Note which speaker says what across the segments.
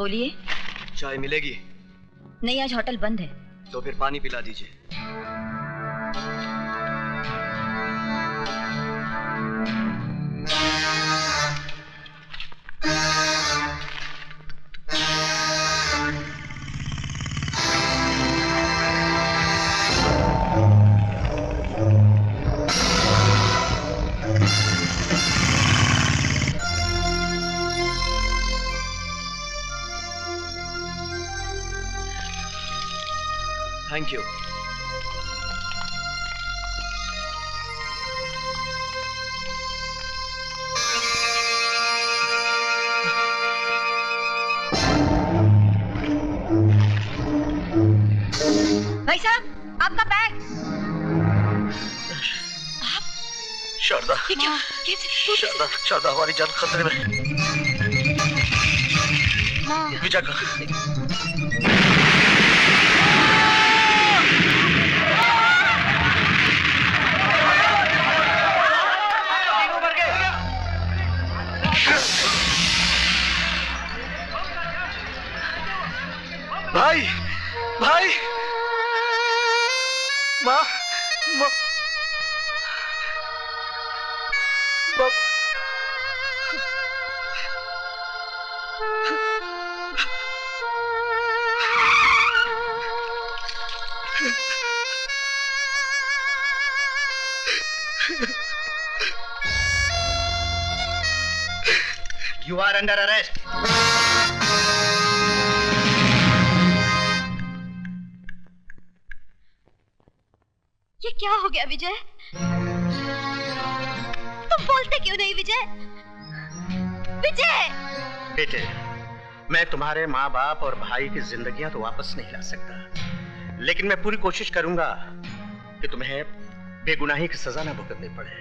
Speaker 1: बोलिए।
Speaker 2: चाय मिलेगी?
Speaker 1: नहीं, आज होटल बंद है।
Speaker 2: तो फिर पानी पिला दीजिए। Thank you.
Speaker 1: भाई साहब, आपका बैग। आप?
Speaker 2: शारदा,
Speaker 1: ये क्या? कैसे?
Speaker 2: शारदा, शारदा, हमारी जान खतरे में। विजय का भाई, भाई, माँ, माँ,
Speaker 3: You are under arrest.
Speaker 1: ये क्या हो गया विजय? तुम बोलते क्यों नहीं विजय? विजय!
Speaker 3: बेटे, मैं तुम्हारे माँ बाप और भाई की जिंदगियां तो वापस नहीं ला सकता, लेकिन मैं पूरी कोशिश करूंगा कि तुम्हें बेगुनाही की सजा न भुगतनी पड़े।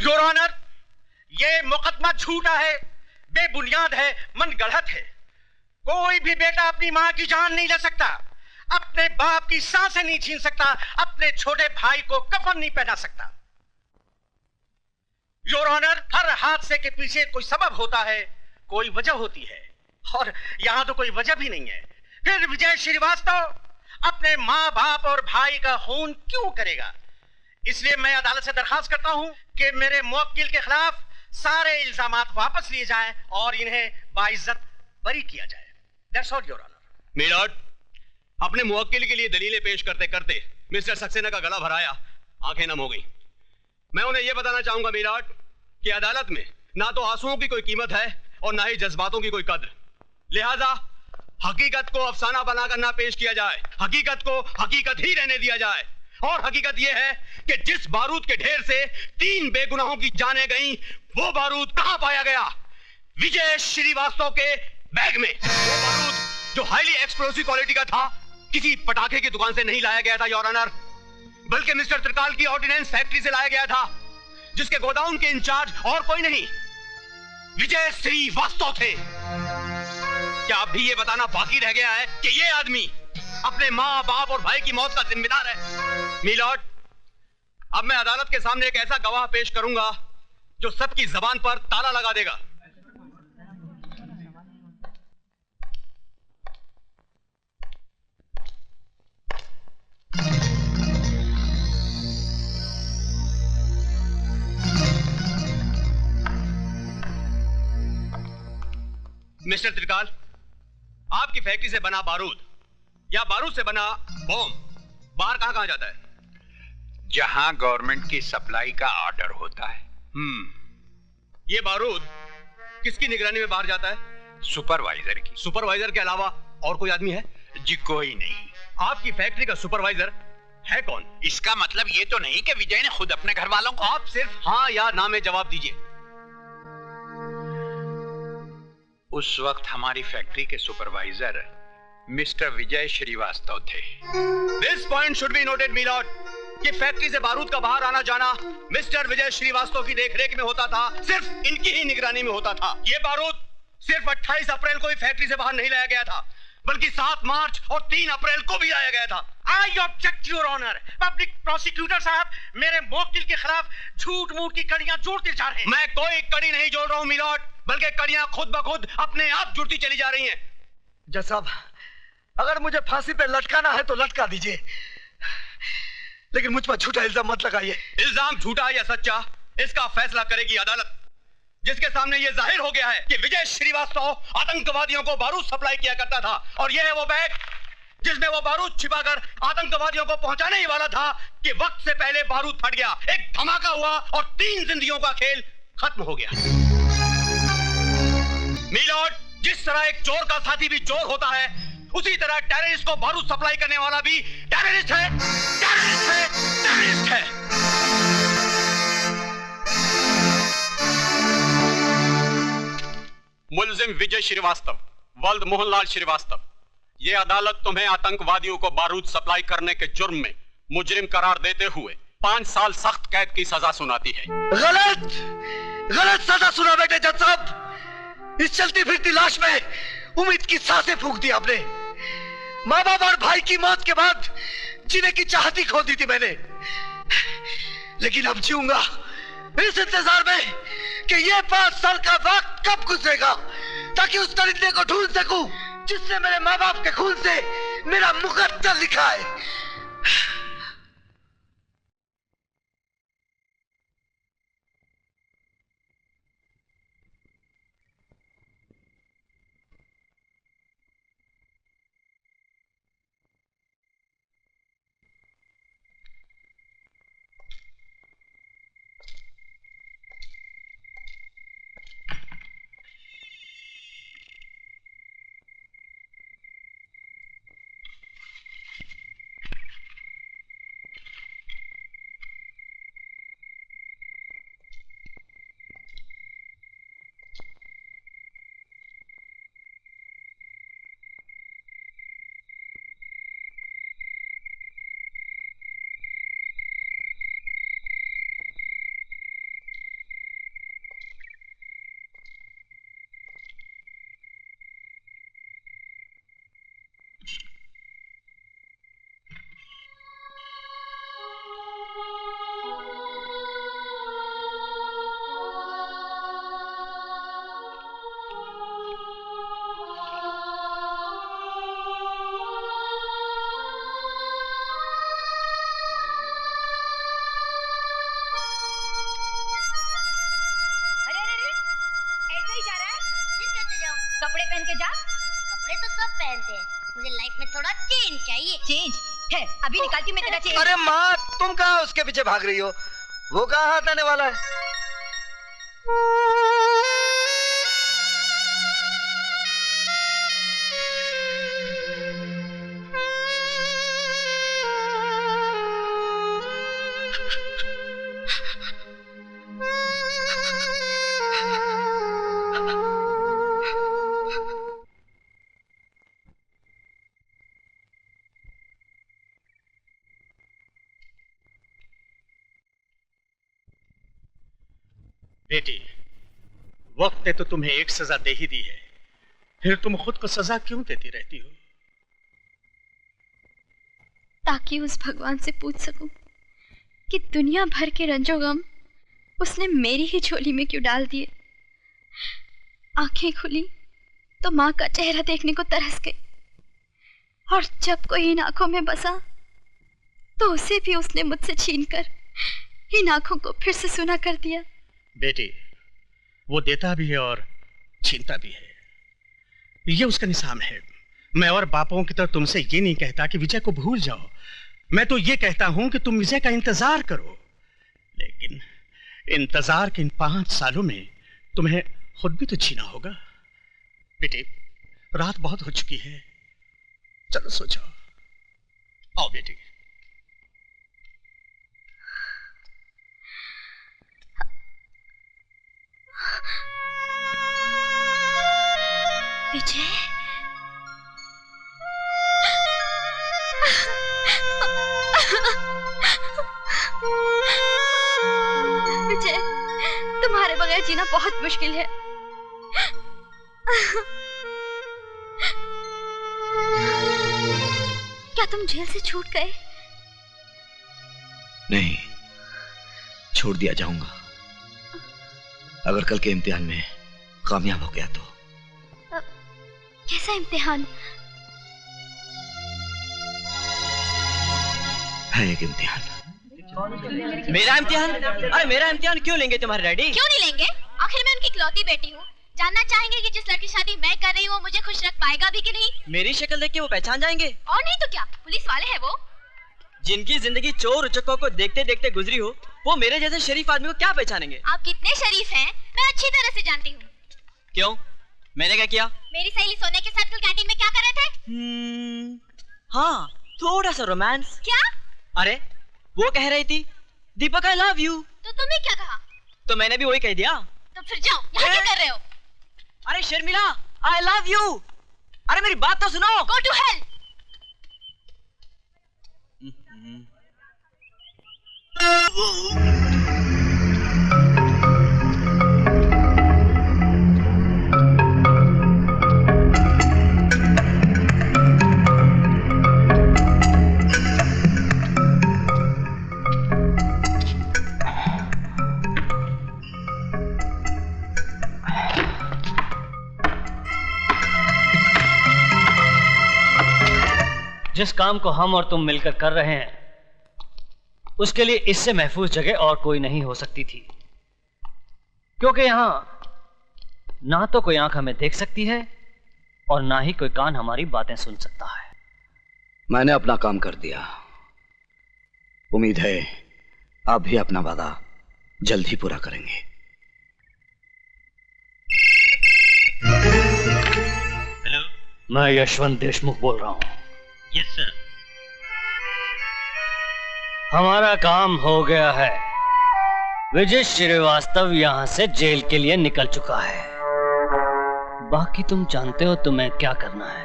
Speaker 3: योर ऑनर, ये मुकदमा झूठा है, बेबुनियाद है, मन गढ़ंत है। कोई भी बेटा अपनी माँ की जान नहीं ले सकता, अपने बाप की सांसें नहीं छीन सकता, अपने छोटे भाई को कफन नहीं पहना सकता। योर ऑनर, हर हादसे के पीछे कोई सबब होता है, कोई वजह होती है, और यहां तो कोई वजह भी नहीं है। फिर विजय श्रीवास्तव अपने माँ बाप और भाई का खून क्यों करेगा? इसलिए मैं अदालत से दरखास्त करता हूं कि मेरे मुवक्किल के खिलाफ सारे इल्जामात वापस लिए जाएं और इन्हें बाइज्जत बरी किया जाए। That's all your honour.
Speaker 4: My lord, अपने मुवक्किल के लिए दलीलें पेश करते करते मिस्टर सक्सेना का गला भराया, आंखें नम हो गई। मैं उन्हें यह बताना चाहूंगा मिलॉर्ड कि अदालत में ना तो आंसुओं की कोई कीमत है और ना ही जज्बातों की कोई कद्र। लिहाजा हकीकत को अफसाना बनाकर ना पेश किया जाए, हकीकत को हकीकत ही रहने दिया जाए। और हकीकत यह है कि जिस बारूद के ढेर से 3 बेगुनाहों की जानें गईं, वो बारूद कहां पाया गया? विजय श्रीवास्तव के बैग में। वो बारूद जो हाईली एक्सप्लोसिव क्वालिटी का था, किसी पटाखे की दुकान से नहीं लाया गया था योर ऑनर, बल्कि मिस्टर त्रिकाल की ऑर्डिनेंस फैक्ट्री से लाया गया था, जिसके गोदाउन के इंचार्ज और कोई नहीं, विजय श्रीवास्तव थे। क्या अब भी ये बताना बाकी रह गया है कि ये आदमी अपने माँ बाप और भाई की मौत का जिम्मेदार है? मिलॉर्ड, अब मैं अदालत के सामने एक ऐसा गवाह पेश करूंगा जो सबकी जबान पर ताला लगा देगा। मिस्टर त्रिकाल, आपकी फैक्ट्री से बना बारूद या बारूद से बना बॉम्ब बाहर कहां जाता है?
Speaker 5: जहां गवर्नमेंट की सप्लाई का ऑर्डर होता है।
Speaker 4: ये बारूद किसकी निगरानी में बाहर जाता है?
Speaker 5: सुपरवाइजर की।
Speaker 4: सुपरवाइजर के अलावा और कोई आदमी है?
Speaker 5: जी कोई नहीं।
Speaker 4: आपकी फैक्ट्री का सुपरवाइजर है कौन?
Speaker 5: इसका मतलब ये तो नहीं कि विजय ने खुद अपने घर वालों को।
Speaker 4: आप सिर्फ हाँ या ना में जवाब दीजिए।
Speaker 5: उस वक्त हमारी फैक्ट्री के सुपरवाइजर मिस्टर विजय श्रीवास्तव थे।
Speaker 4: This point should be noted my lord कि फैक्ट्री से बारूद का बाहर आना जाना मिस्टर विजय श्रीवास्तव की देखरेख में होता था, सिर्फ इनकी ही निगरानी में होता था। ये बारूद सिर्फ 28 अप्रैल को ही फैक्ट्री से बाहर नहीं लाया गया था, बल्कि 7 मार्च और 3 अप्रैल को भी लाया गया था।
Speaker 3: I object your honour. Public prosecutor साहब मेरे मुवक्किल के खिलाफ झूठ मूठ की कड़ियां जोड़ते जा रहे हैं।
Speaker 4: मैं कोई कड़ी नहीं जोड़ रहा हूं मिलॉर्ड, बल्कि कड़ियां खुद ब खुद अपने आप जुड़ती चली जा रही हैं।
Speaker 2: जज साहब, अगर मुझे फांसी पे लटकाना है तो लटका दीजिए, लेकिन मुझ पर झूठा इल्जाम मत लगाइए।
Speaker 4: इल्जाम झूठा या सच्चा, इसका फैसला करेगी अदालत, जिसके सामने यह जाहिर हो गया है कि विजय श्रीवास्तव आतंकवादियों को बारूद सप्लाई किया करता था, और यह है वो बैग जिसमें वो बारूद छिपाकर आतंकवादियों को पहुंचाने ही वाला था कि वक्त से पहले बारूद फट गया, एक धमाका हुआ और 3 जिंदगियों का खेल खत्म हो गया। मीलॉर्ड, जिस तरह एक चोर का साथी भी चोर होता है, उसी तरह टेररिस्ट को बारूद सप्लाई करने वाला भी टेररिस्ट है, टेररिस्ट है, टेररिस्ट है। मुलजिम विजय श्रीवास्तव, वल्द मोहनलाल श्रीवास्तव, ये अदालत तुम्हें आतंकवादियों को बारूद सप्लाई करने के जुर्म में मुजरिम करार देते हुए 5 साल सख्त कैद की सजा सुनाती है।
Speaker 2: गलत, गलत सजा सुना बेटे जज साहब। इस चलती फिरती लाश में उम्मीद की सांसें फूंक दी आपने। माँ बाप और भाई की मौत के बाद जीने की चाहती खो दी थी मैंने, लेकिन अब जीऊंगा इस इंतजार में कि ये 5 साल का वक्त कब गुजरेगा, ताकि उस दरिंदे को ढूंढ सकूं जिसने मेरे माँ बाप के खून से मेरा मुकद्दर लिखा है।
Speaker 1: कपड़े पहन के जा।
Speaker 6: कपड़े तो सब पहनते हैं, मुझे लाइफ में थोड़ा चेंज चाहिए।
Speaker 1: चेंज है, अभी निकालती हूँ मैं तेरा चेंज।
Speaker 2: अरे माँ, तुम कहाँ उसके पीछे भाग रही हो? वो कहाँ हाथ आने वाला है?
Speaker 3: बेटी, वक्त ने तो तुम्हें एक सजा दे ही दी है, फिर तुम खुद को सजा क्यों देती रहती हो?
Speaker 1: ताकि उस भगवान से पूछ सकूं कि दुनिया भर के रंजो गम उसने मेरी ही झोली में क्यों डाल दिए। आंखें खुली तो माँ का चेहरा देखने को तरस गई, और जब कोई इन आंखों में बसा तो उसे भी उसने मुझसे छीनकर इन आंखों को फिर से सुना कर दिया।
Speaker 3: बेटी, वो देता भी है और छीनता भी है, ये उसका निजाम है। मैं और बापों की तरह तुमसे ये नहीं कहता कि विजय को भूल जाओ, मैं तो ये कहता हूं कि तुम विजय का इंतजार करो, लेकिन इंतजार के इन 5 सालों में तुम्हें खुद भी तो जीना होगा। बेटी, रात बहुत हो चुकी है, चलो सो जाओ। आओ बेटी।
Speaker 1: विजय, विजय, तुम्हारे बगैर जीना बहुत मुश्किल है। क्या तुम जेल से छूट गए?
Speaker 2: नहीं, छोड़ दिया जाऊंगा अगर कल के इम्तिहान में कामयाब हो गया तो?
Speaker 1: कैसा इम्तिहान?
Speaker 2: है एक इम्तिहान।
Speaker 7: मेरा इम्तिहान? अरे मेरा इम्तिहान क्यों लेंगे तुम्हारे डैडी?
Speaker 6: क्यों नहीं लेंगे? आखिर मैं उनकी इकलौती बेटी हूँ। जानना चाहेंगे कि जिस लड़की शादी मैं कर रही हूँ वो मुझे खुश रख पाएगा भी कि नहीं?
Speaker 7: मेरी शक्ल देख के वो पहचान जाएंगे।
Speaker 6: और नहीं तो क्या, पुलिस वाले हैं वो।
Speaker 7: जिनकी जिंदगी चोर उचक्कों को देखते देखते गुजरी हो, वो मेरे जैसे शरीफ आदमी को क्या पहचानेंगे?
Speaker 6: आप कितने शरीफ हैं मैं अच्छी तरह से जानती हूँ।
Speaker 7: क्यों, मैंने क्या किया?
Speaker 6: मेरी सहेली सोने के साथ कल कैंटीन में क्या कर रहे थे?
Speaker 7: हाँ, थोड़ा सा रोमांस।
Speaker 6: क्या?
Speaker 7: अरे वो कह रही थी दीपक आई लव यू।
Speaker 6: तो तुमने क्या कहा?
Speaker 7: तो मैंने भी वही कह दिया।
Speaker 6: तो फिर जाओ, यहाँ क्या कर रहे हो?
Speaker 7: अरे शर्मिला, आई लव यू। अरे मेरी बात तो सुनो।
Speaker 6: Go to hell!
Speaker 8: जिस काम को हम और तुम मिलकर कर रहे हैं उसके लिए इससे महफूज जगह और कोई नहीं हो सकती थी, क्योंकि यहां ना तो कोई आंख हमें देख सकती है और ना ही कोई कान हमारी बातें सुन सकता है।
Speaker 2: मैंने अपना काम कर दिया। उम्मीद है आप भी अपना वादा जल्द ही पूरा करेंगे।
Speaker 8: हेलो, मैं यशवंत देशमुख बोल रहा हूं।
Speaker 9: Yes sir.
Speaker 8: हमारा काम हो गया है। विजय श्रीवास्तव यहां से जेल के लिए निकल चुका है। बाकी तुम जानते हो तुम्हें क्या करना है।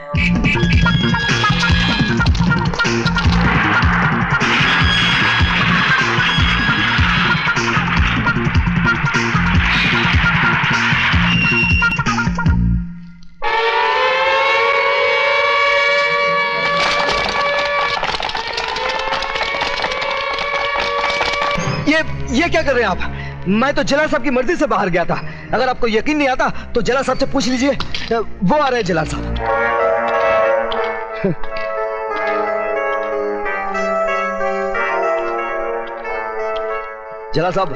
Speaker 2: ये क्या कर रहे हैं आप? मैं तो जलाल साहब की मर्जी से बाहर गया था। अगर आपको यकीन नहीं आता तो जलाल साहब से पूछ लीजिए, वो आ रहे हैं जलाल साहब। जलाल साहब,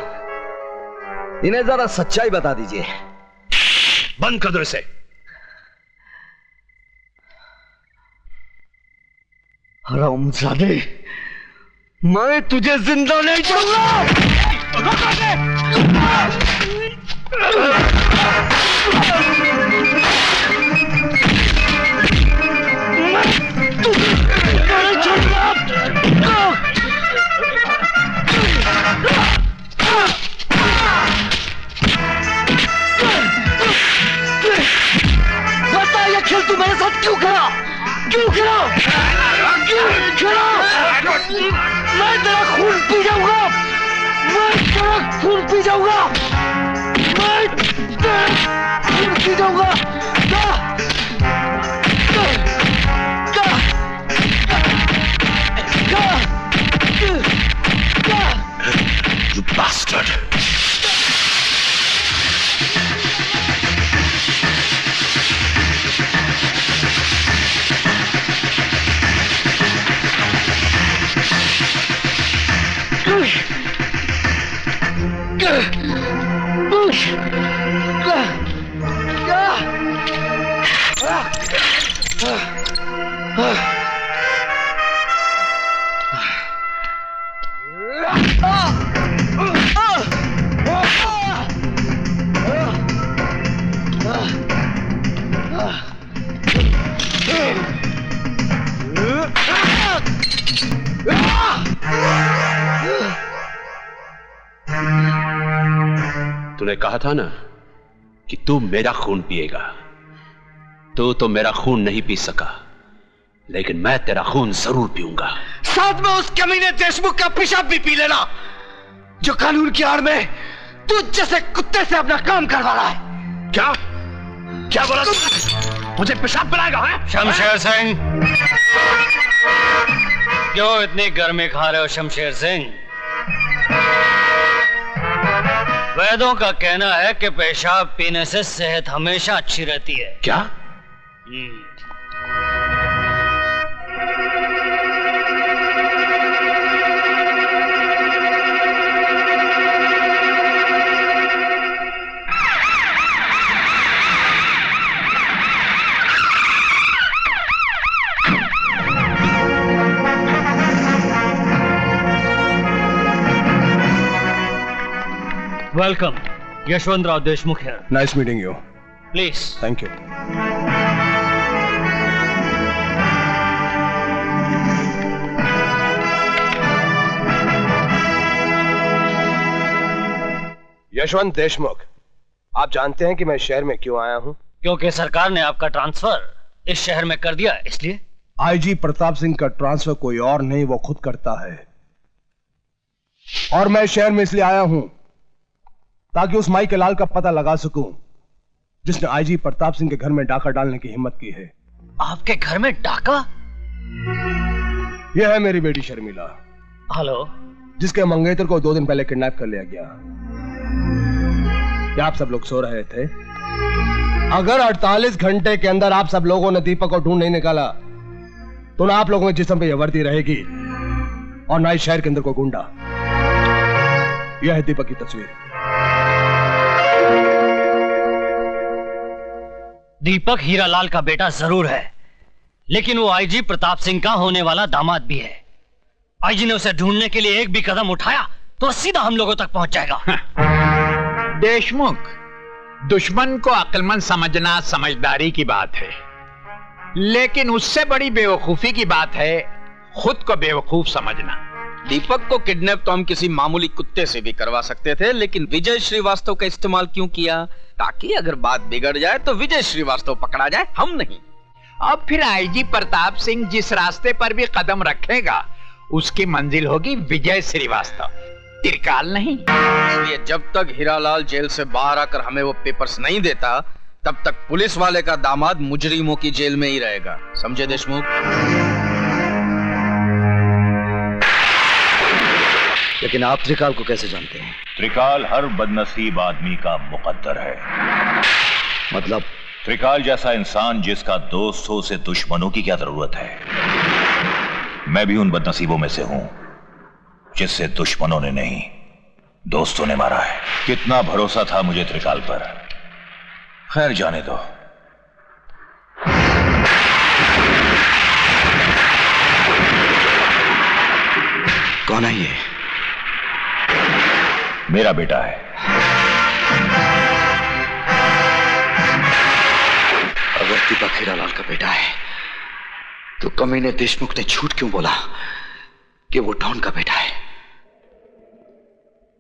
Speaker 2: इन्हें जरा सच्चाई बता दीजिए।
Speaker 4: बंद कर दो इसे।
Speaker 2: हरामजादे, मैं तुझे जिंदा नहीं छोड़ूंगा। बता, ये खेल तू मेरे साथ क्यों खेला? क्यों खेला? क्यों खेला? मैं तेरा खून पी जाऊंगा। मैं तेरा खून पी जाऊंगा। मैं तेरा खून पी जाऊंगा।
Speaker 4: You bastard! तूने कहा था ना कि तू मेरा खून पिएगा। तू तो मेरा खून नहीं पी सका, लेकिन मैं तेरा खून जरूर पीऊंगा।
Speaker 2: साथ में उस कमीने देशमुख का पेशाब भी पी लेना, जो कानून की आड़ में तू जैसे कुत्ते से अपना काम करवा रहा है।
Speaker 4: क्या क्या बोला तू? मुझे पेशाब पिलाएगा?
Speaker 8: शमशेर सिंह, क्यों इतनी गर्मी खा रहे हो शमशेर सिंह? वैद्यों का कहना है कि पेशाब पीने से सेहत हमेशा अच्छी रहती है।
Speaker 5: क्या?
Speaker 8: Welcome, Yashwantrao Deshmukh here.
Speaker 9: Nice meeting you.
Speaker 8: Please.
Speaker 9: Thank you. Yashwant Deshmukh, आप जानते हैं कि मैं शहर में क्यों आया हूं?
Speaker 8: क्योंकि सरकार ने आपका ट्रांसफर इस शहर में कर दिया, इसलिए।
Speaker 9: आईजी प्रताप सिंह का ट्रांसफर कोई और नहीं, वो खुद करता है। और मैं शहर में इसलिए आया हूं ताकि उस माई के लाल का पता लगा सकूं जिसने आईजी प्रताप सिंह के घर में डाका डालने की हिम्मत की है।
Speaker 8: आपके घर में डाका?
Speaker 9: यह है मेरी बेटी शर्मिला।
Speaker 8: हेलो।
Speaker 9: जिसके मंगेतर को 2 दिन पहले किडनैप कर लिया गया। क्या आप सब लोग सो रहे थे? अगर 48 घंटे के अंदर आप सब लोगों ने दीपक को ढूंढ नहीं निकाला तो ना आप लोगों के जिस्म पे यह वर्दी रहेगी और ना ही शहर के अंदर कोई गुंडा। यह है दीपक की तस्वीर।
Speaker 8: दीपक हीरालाल का बेटा जरूर है, लेकिन वो आईजी प्रताप सिंह का होने वाला दामाद भी है। आईजी ने उसे ढूंढने के लिए एक भी कदम उठाया तो सीधा हम लोगों तक पहुंच जाएगा।
Speaker 5: देशमुख, दुश्मन को अक्लमंद समझना समझदारी की बात है, लेकिन उससे बड़ी बेवकूफी की बात है खुद को बेवकूफ समझना।
Speaker 10: दीपक को किडनैप तो हम किसी मामूली कुत्ते से भी करवा सकते थे, लेकिन विजय श्रीवास्तव का इस्तेमाल क्यों किया? ताकि अगर बात बिगड़ जाए तो विजय श्रीवास्तव पकड़ा जाए, हम नहीं।
Speaker 5: अब फिर आईजी प्रताप सिंह जिस रास्ते पर भी कदम रखेगा उसकी मंजिल होगी विजय श्रीवास्तव, त्रिकाल नहीं।
Speaker 10: इसलिए जब तक हीरालाल जेल से बाहर आकर हमें वो पेपर्स नहीं देता तब तक पुलिस वाले का दामाद मुजरिमों की जेल में ही रहेगा, समझे देशमुख?
Speaker 2: लेकिन आप त्रिकाल को कैसे जानते हैं?
Speaker 11: त्रिकाल हर बदनसीब आदमी का मुकद्दर है।
Speaker 2: मतलब?
Speaker 11: त्रिकाल जैसा इंसान जिसका दोस्त हो उसे दुश्मनों की क्या जरूरत है? मैं भी उन बदनसीबों में से हूं जिससे दुश्मनों ने नहीं दोस्तों ने मारा है। कितना भरोसा था मुझे त्रिकाल पर। खैर जाने दो।
Speaker 2: कौन है ये?
Speaker 11: मेरा बेटा है।
Speaker 2: अगर दीपक हीरालाल का बेटा है तो कमीने देशमुख ने झूठ क्यों बोला कि वो डॉन का बेटा है?